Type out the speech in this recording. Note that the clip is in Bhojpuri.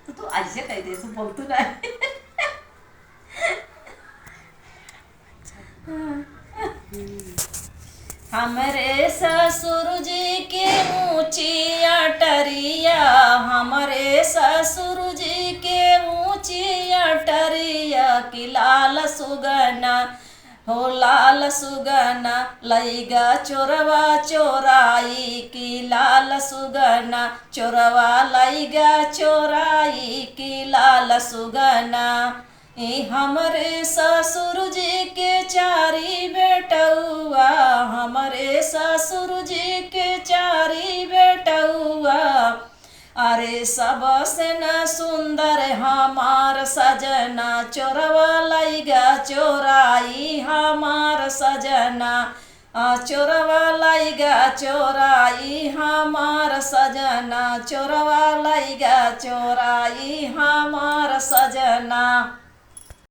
तो तू ऐसे कह दे, ऐसे बोलतू नाही. हमरे ससुर जी के ऊंची अटरिया, हमरे ससुर जी के ऊंची अटरिया की लाल सुगना हो लाल सुगना लईगा चोरवा चोराई की लाल सुगना चोरवा लईगा चोराई की लाल सुगना. हमरे ससुर जी के चारी बेटउआ, हमरे ससुर जी के चारी बेटउआ, अरे सबसे न सुंदर हमार सजना चोरवा लईगा चोराई हमार सजना. चोरवा लईगा चोराई हमार सजना चोरवा लईगा चोराई हमार सजना.